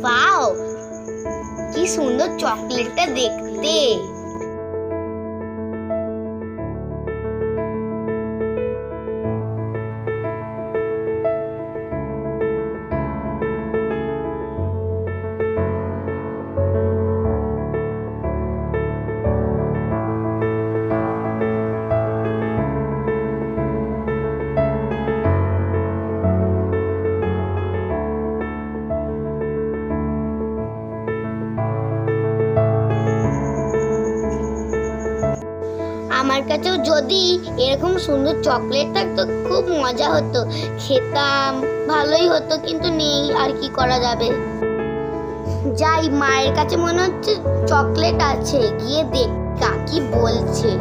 Wow, কি সুন্দর চকলেটটা দেখতে। আমার কাছেও যদি এরকম সুন্দর চকলেট থাকতো খুব মজা হতো, খেতাম, ভালোই হতো, কিন্তু নেই, আর কি করা যাবে। যাই, মায়ের কাছে মনে হচ্ছে চকলেট আছে, গিয়ে দেখ কাকি বলছে।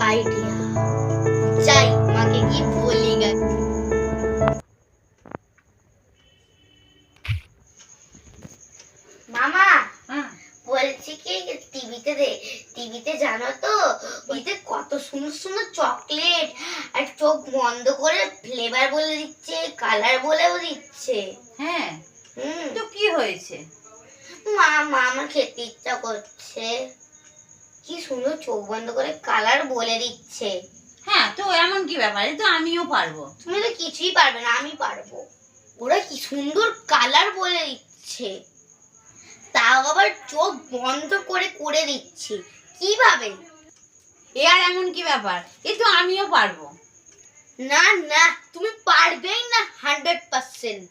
আইডিয়া, যাই মাকে কি বলি গে। মামা, বলছি কি টিভিতে জানো তো, ওইতে কত সুন্দর সুন্দর চকলেট, আর চোখ বন্ধ করে ফ্লেভার বলে দিচ্ছে, কালার বলেও দিচ্ছে। হ্যাঁ, তো কি হয়েছে? মামা, আমার খেতে ইচ্ছা করছে। কি সুন্দর চোখ বন্ধ করে কালার বলে দিচ্ছে। হ্যাঁ, তো এমন কি ব্যাপার? তো আমিও পারবো। তুমি তো কিছুই পারবে না, আমি পারবো। ওরা কি সুন্দর কালার বলে দিচ্ছে, তাও আবার চোখ বন্ধ করে করে দিচ্ছি, কিভাবে? এ আর এমন কি ব্যাপার? তো আমিও পারবো। না না, তুমি পারবেই না 100%।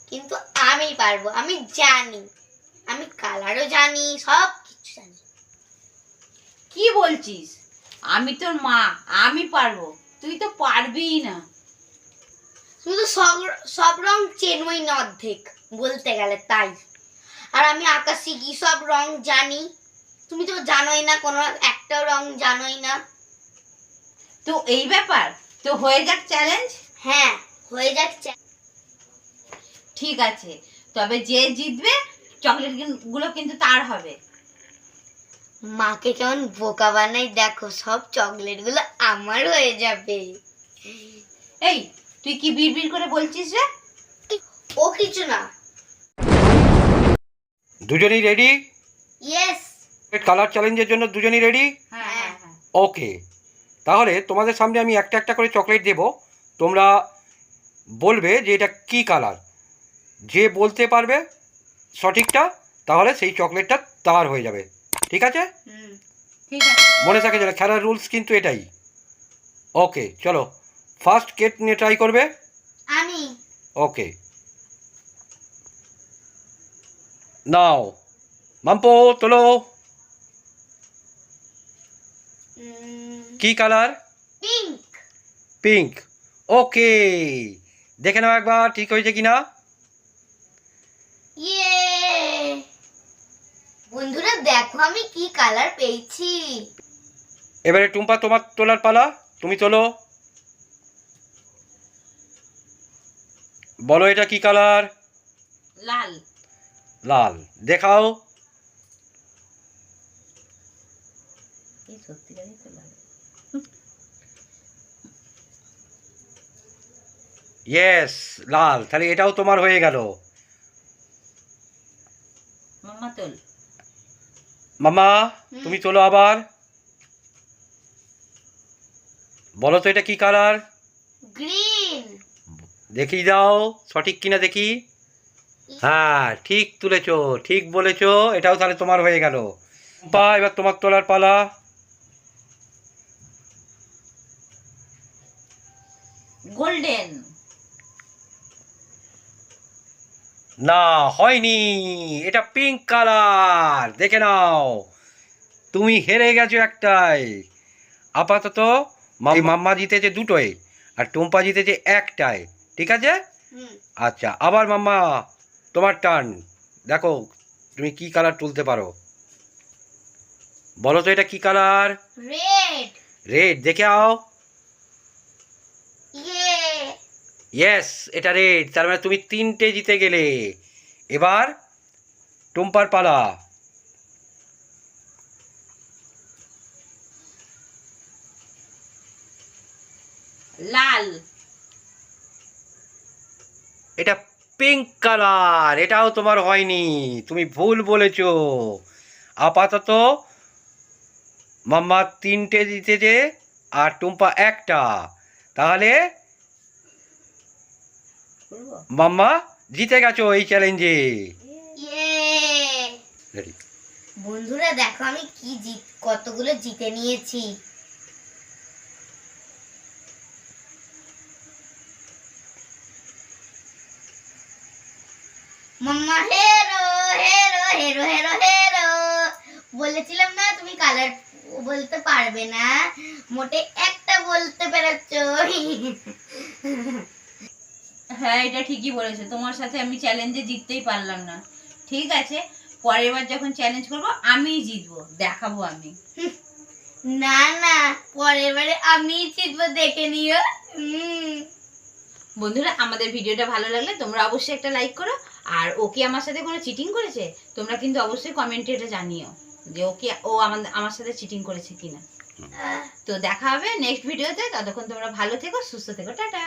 কিন্তু আমি পারবো, আমি জানি, আমি কালারও জানি, সব কিছু জানি। কি বলছিস? আমি তোর মা, আমি পারবো, তুই তো পারবিই না। তুমি তো সব রং চেনোই না অর্ধেক, বলতে গেলে তাই। আর আমি আকাশি কি সব রং জানি, তুমি তো জানোই না, কোনো একটা রং জানোই না। তো এই ব্যাপার, তো হয়ে যাক চ্যালেঞ্জ। হ্যাঁ, হয়ে যাচ্ছে। ঠিক আছে, তবে যে জিতবে চকলেট গুলো কিন্তু তার হবে। মাকে কেমন বোকা বানাই দেখো, সব চকলেট গুলো আমার হয়ে যাবে। এই, তুই কি বিড়বিড় করে বলছিস রে? ও কিছু না। দুজনেই রেডি? ইয়েস। কালার চ্যালেঞ্জের জন্য দুজনেই রেডি? হ্যাঁ। ওকে, তাহলে তোমাদের সামনে আমি একটা একটা করে চকলেট দেব, তোমরা বলবে যে এটা কি কালার। যে বলতে পারবে সঠিকটা, তাহলে সেই চকলেটটা তার হয়ে যাবে। ঠিক আছে? ঠিক আছে। মনে থাকে যেন, খেলার রুলস কিন্তু এটাই। ওকে, চলো, ফার্স্ট কেট নিয়ে ট্রাই করবে। আমি। ওকে, নাও মাম্পো তোলো। কি কালার? পিঙ্ক। পিঙ্ক। ওকে, দেখে নাও একবার ঠিক হয়েছে কিনা। ইয়ে, বন্ধুরা দেখো আমি কি কালার পেয়েছি। এবারে টুম্পা, তোমার তোলার পালা, তুমি তোলো। বলো এটা কি কালার? লাল। লাল, দেখাও। সত্যিকারই তো লাল। ইয়েস, লাল। তাহলে এটাও তোমার হয়ে গেল। মাম্মা তোল। মামা, তুমি তোলো আবার। বলো তো এটা কি কালার? গ্রিন। দেখি দাও সঠিক কিনা দেখি। হ্যাঁ, ঠিক তুলেছো, ঠিক বলেছো, এটাও তাহলে তোমার হয়ে গেল। টুম্পা, এবার তোমার তোলার পালা। গোল্ডেন। না, হয়নি, এটা পিঙ্ক কালার। দেখে নাও, তুমি হেরে গেছো একটাই। আপাতত মাম্মা জিতেছে দুটোই, আর টুম্পা জিতেছে একটাই। ঠিক আছে? আচ্ছা, আবার মাম্মা, তোমার টার্ন। দেখো তুমি কি কালার তুলতে পারো। বলো তো এটা কি কালার? রেড। রেড, দেখে আও। ইয়ে। ইয়েস, এটা রেড। তার মানে তুমি 3টে জিতে গেলে। এবার টুম্পার পালা। লাল। এটা পিঙ্ক কালার। এটাও তোমার হয়নি, তুমি ভুল বলেছো। আপাতত মাম্মা 3টে জিতেছে আর টুম্পা একটা। তাহলে মাম্মা জিতে গেছো এই চ্যালেঞ্জে। ইয়ে। রেডি? বন্ধুরা দেখো আমি কতগুলো জিতে নিয়েছি। মাম্মা হেরো হেরো হেরো হেরো হেরো। বলেছিলাম না তুমি কালার বলতে পারবে না, মোটে একটা বলতে পেরেছো। হ্যাঁ, এটা ঠিকই বলেছো, তোমার সাথে আমি চ্যালেঞ্জে জিততেই পারলাম না। ঠিক আছে, পরের বার যখন চ্যালেঞ্জ করবো আমিই জিতবো, দেখাবো আমি। না না, পরের বারে আমি জিতবো, দেখে নিও। বন্ধুরা, আমাদের ভিডিওটা ভালো লাগলে তোমরা অবশ্যই একটা লাইক করো। আর ও কি আমার সাথে কোনো চিটিং করেছে তোমরা কিন্তু অবশ্যই কমেন্টে এটা জানিও যে ও আমার সাথে চিটিং করেছে কিনা। তো দেখা হবে নেক্সট ভিডিওতে। ততক্ষণ তোমরা ভালো থেকো, সুস্থ থেকো, টাটা।